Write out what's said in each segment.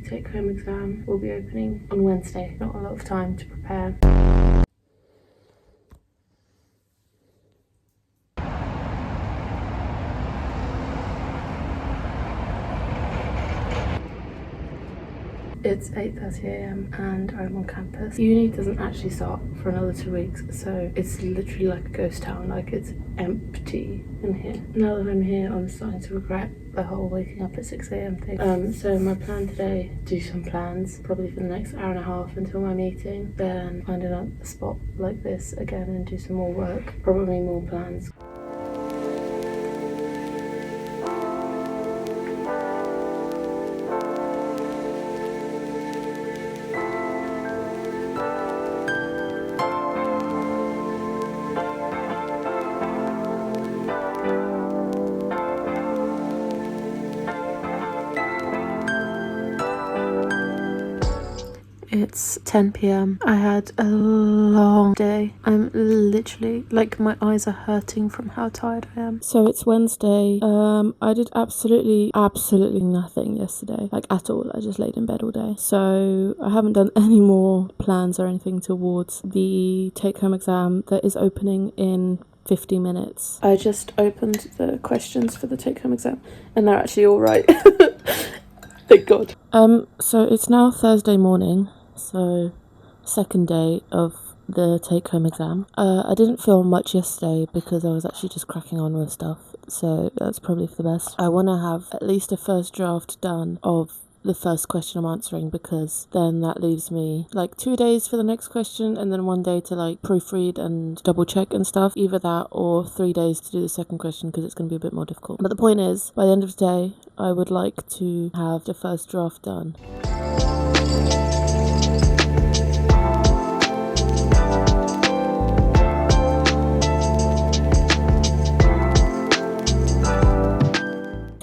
take-home exam will be opening on Wednesday. Not a lot of time to prepare. It's 8:30 AM and I'm on campus. Uni doesn't actually start for another 2 weeks, so it's literally like a ghost town. Like, it's empty in here. Now that I'm here, I'm starting to regret the whole waking up at 6 AM thing. So my plan today, do some plans, probably for the next hour and a half until my meeting, then find a spot like this again and do some more work, probably more plans. It's 10 PM. I had a long day. I'm literally, like, my eyes are hurting from how tired I am. So it's Wednesday. I did absolutely nothing yesterday, like, at all. I just laid in bed all day. So I haven't done any more plans or anything towards the take-home exam that is opening in 50 minutes. I just opened the questions for the take-home exam and they're actually all right. Thank God. So it's now Thursday morning, so second day of the take-home exam. I didn't film much yesterday because I was actually just cracking on with stuff, so that's probably for the best. I want to have at least a first draft done of the first question I'm answering, because then that leaves me like 2 days for the next question and then 1 day to like proofread and double check and stuff. Either that or 3 days to do the second question, because it's going to be a bit more difficult. But the point is, by the end of the day, I would like to have the first draft done.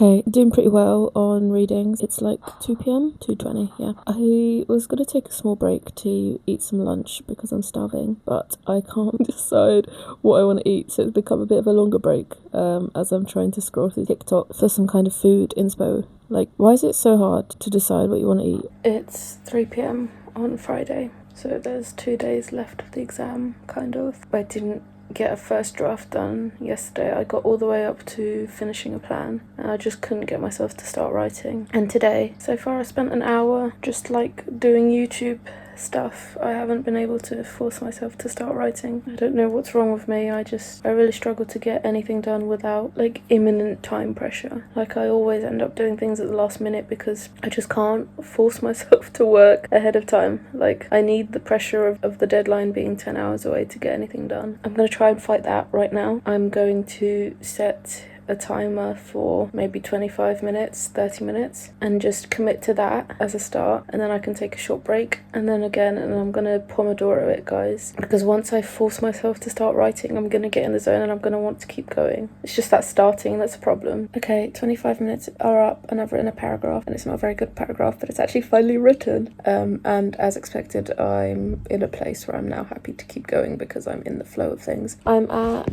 Okay, doing pretty well on readings. It's like 2 PM, 2:20, yeah. I was gonna take a small break to eat some lunch because I'm starving, but I can't decide what I want to eat, so it's become a bit of a longer break as I'm trying to scroll through TikTok for some kind of food inspo. Like, why is it so hard to decide what you want to eat? It's 3 PM on Friday, so there's 2 days left of the exam, kind of. I didn't get a first draft done yesterday. I got all the way up to finishing a plan and I just couldn't get myself to start writing. And today, so far, I spent an hour just like doing YouTube stuff. I haven't been able to force myself to start writing. I don't know what's wrong with me. I really struggle to get anything done without like imminent time pressure. Like, I always end up doing things at the last minute because I just can't force myself to work ahead of time. Like, I need the pressure of the deadline being 10 hours away to get anything done. I'm gonna try and fight that right now. I'm going to set a timer for maybe 25 minutes, 30 minutes, and just commit to that as a start, and then I can take a short break, and then again, and I'm gonna Pomodoro it, guys, because once I force myself to start writing, I'm gonna get in the zone and I'm gonna want to keep going. It's just that starting that's a problem. Okay, 25 minutes are up and I've written a paragraph, and it's not a very good paragraph, but it's actually finally written, and as expected, I'm in a place where I'm now happy to keep going because I'm in the flow of things. I'm at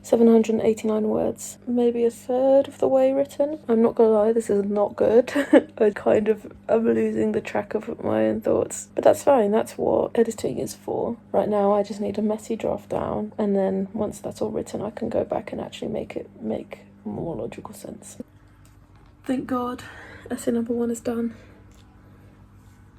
789 words, maybe a third of the way written. I'm not gonna lie, this is not good. I kind of am losing the track of my own thoughts, but that's fine. That's what editing is for. Right now, I just need a messy draft down, and then once that's all written, I can go back and actually make it make more logical sense. Thank God, essay number 1 is done.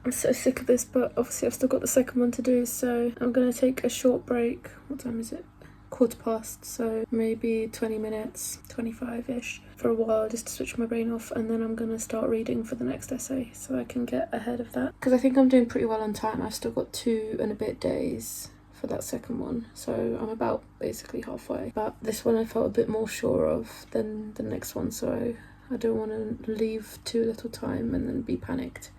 I'm so sick of this, but obviously I've still got the second one to do, so I'm gonna take a short break. What time is it? 1:15, so maybe 20 minutes, 25-ish, for a while, just to switch my brain off, and then I'm gonna start reading for the next essay so I can get ahead of that. Because I think I'm doing pretty well on time. I've still got 2 and a bit days for that second one, so I'm about basically halfway. But this one I felt a bit more sure of than the next one, so I don't want to leave too little time and then be panicked.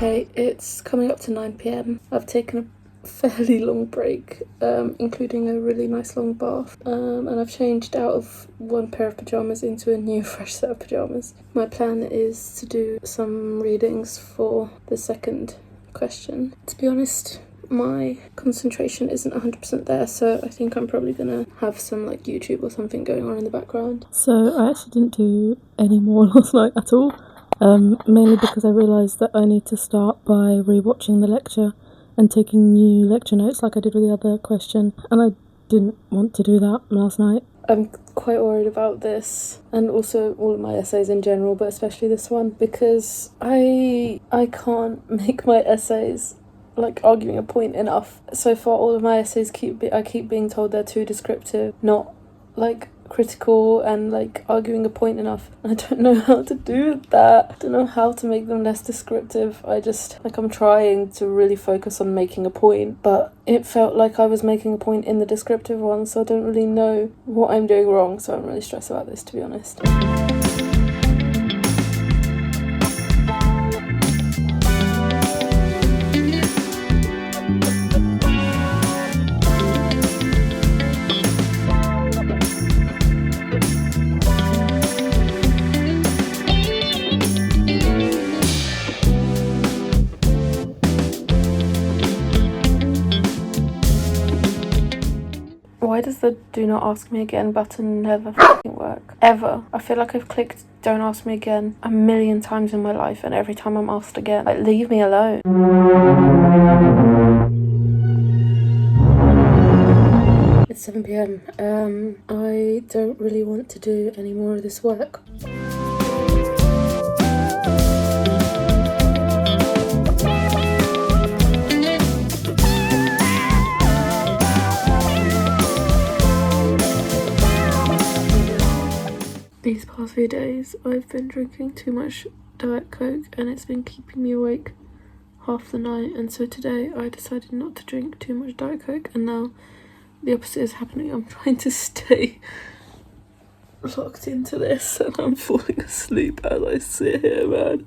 Okay, it's coming up to 9 PM. I've taken fairly long break, including a really nice long bath, and I've changed out of one pair of pyjamas into a new fresh set of pyjamas. My plan is to do some readings for the second question. To be honest, my concentration isn't 100% there, so I think I'm probably gonna have some like YouTube or something going on in the background. So I actually didn't do any more last night at all, mainly because I realised that I need to start by rewatching the lecture and taking new lecture notes like I did with the other question, and I didn't want to do that last night. I'm quite worried about this, and also all of my essays in general, but especially this one, because I can't make my essays like arguing a point enough. So far all of my essays I keep being told they're too descriptive, not like critical and like arguing a point enough. I don't know how to do that. I don't know how to make them less descriptive. I'm trying to really focus on making a point, but it felt like I was making a point in the descriptive one, so I don't really know what I'm doing wrong, so I'm really stressed about this, to be honest. Why does the do not ask me again button never fucking work? Ever. I feel like I've clicked don't ask me again a million times in my life, and every time I'm asked again, like, leave me alone. It's 7 p.m. I don't really want to do any more of this work. These past few days I've been drinking too much Diet Coke, and it's been keeping me awake half the night, and so today I decided not to drink too much Diet Coke, and now the opposite is happening. I'm trying to stay locked into this and I'm falling asleep as I sit here, man.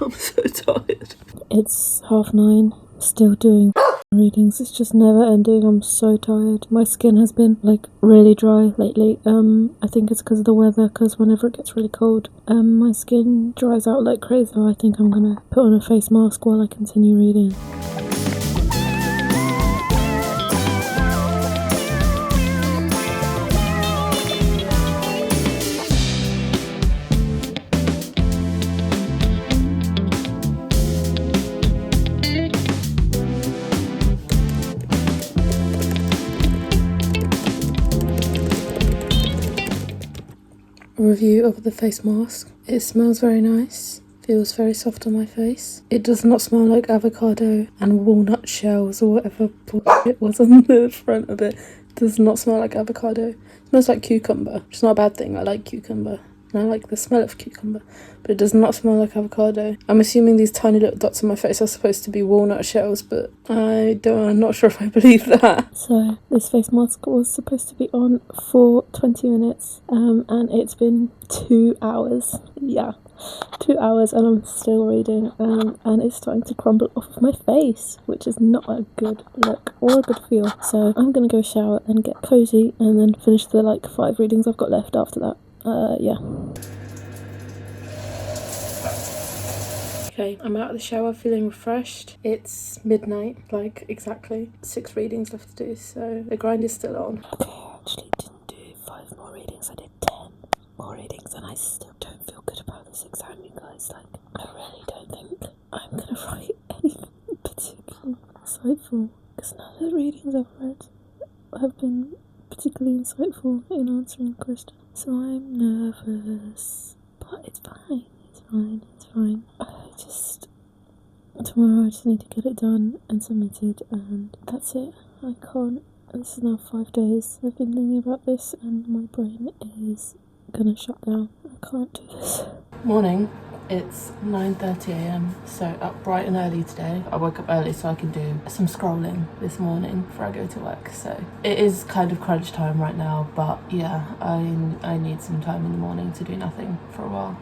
I'm so tired. It's 9:30, still doing readings. It's just never ending. I'm so tired. My skin has been like really dry lately. I think it's because of the weather, because whenever it gets really cold, my skin dries out like crazy. So I think I'm gonna put on a face mask while I continue reading. Review of the face mask. It smells very nice, feels very soft on my face. It does not smell like avocado and walnut shells or whatever bullshit was on the front of it. It does not smell like avocado. It smells like cucumber, which is not a bad thing. I like cucumber and I like the smell of cucumber, but it does not smell like avocado. I'm assuming these tiny little dots on my face are supposed to be walnut shells, but I'm not sure if I believe that. So this face mask was supposed to be on for 20 minutes, and it's been 2 hours. Yeah, 2 hours, and I'm still reading, and it's starting to crumble off of my face, which is not a good look or a good feel. So I'm gonna go shower and get cozy, and then finish the 5 readings I've got left after that. Yeah. Okay, I'm out of the shower feeling refreshed. It's midnight, exactly. 6 readings left to do, so the grind is still on. Okay, I actually didn't do 5 more readings, I did 10 more readings, and I still don't feel good about this exam, you guys. I really don't think I'm gonna write anything particularly insightful, because none of the readings I've read have been particularly insightful in answering the question. So I'm nervous, but it's fine, it's fine. Tomorrow I just need to get it done and submitted, and that's it. This is now 5 days I've been thinking about this, and my brain is gonna shut down. I can't do this. Morning. It's 9:30 a.m, so up bright and early today. I woke up early so I can do some scrolling this morning before I go to work, so it is kind of crunch time right now, but yeah, I need some time in the morning to do nothing for a while.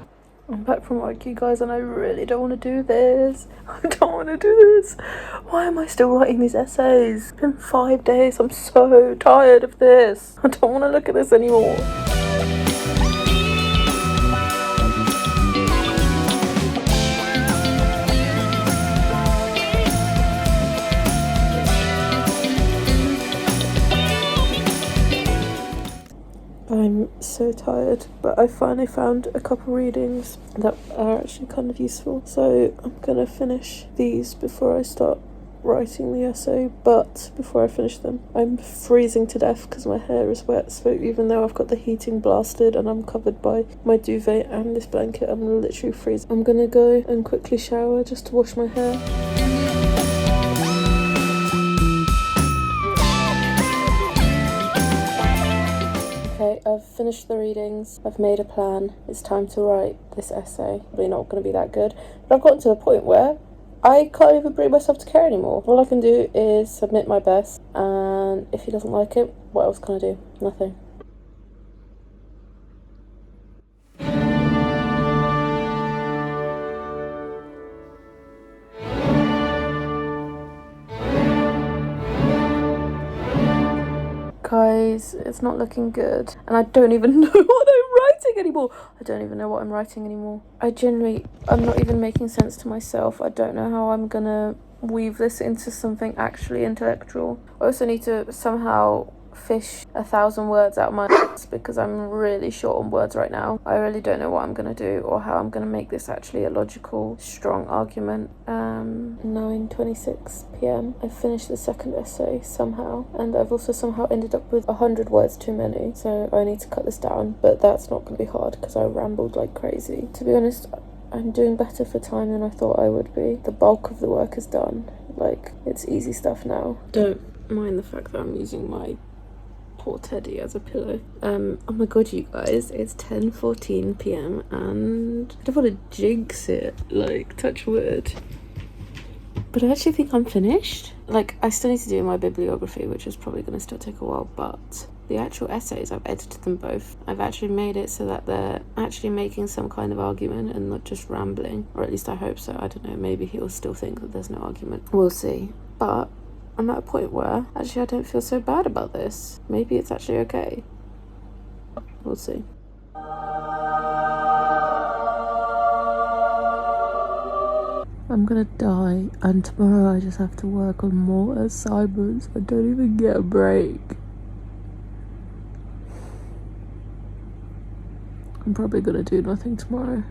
I'm back from work, you guys, and I really don't want to do this. I don't want to do this. Why am I still writing these essays? It's been 5 days. I'm so tired of this. I don't want to look at this anymore. I'm so tired, but I finally found a couple readings that are actually kind of useful. So I'm gonna finish these before I start writing the essay, but before I finish them, I'm freezing to death because my hair is wet. So even though I've got the heating blasted and I'm covered by my duvet and this blanket, I'm literally freezing. I'm gonna go and quickly shower just to wash my hair. Okay, I've finished the readings, I've made a plan, it's time to write this essay. Probably not going to be that good, but I've gotten to the point where I can't even bring myself to care anymore. All I can do is submit my best, and if he doesn't like it, what else can I do? Nothing. Guys, it's not looking good, and I don't even know what I'm writing anymore. I'm not even making sense to myself. I don't know how I'm gonna weave this into something actually intellectual. I also need to somehow fish 1,000 words out of my ass because I'm really short on words right now. I really don't know what I'm gonna do or how I'm gonna make this actually a logical, strong argument. 9:26 p.m. I finished the second essay somehow, and I've also somehow ended up with 100 words too many, so I need to cut this down, but that's not gonna be hard because I rambled like crazy. To be honest, I'm doing better for time than I thought I would be. The bulk of the work is done. Like, it's easy stuff now. Don't mind the fact that I'm using my poor teddy as a pillow. Oh my god, you guys, it's 10:14 p.m. and I don't want to jinx it, like, touch wood, but I actually think I'm finished. Like, I still need to do my bibliography, which is probably going to still take a while, but the actual essays, I've edited them both. I've actually made it so that they're actually making some kind of argument and not just rambling, or at least I hope so. I don't know, maybe he'll still think that there's no argument. We'll see. But I'm at a point where actually I don't feel so bad about this. Maybe it's actually okay. We'll see. I'm gonna die, and tomorrow I just have to work on more assignments. I don't even get a break. I'm probably gonna do nothing tomorrow.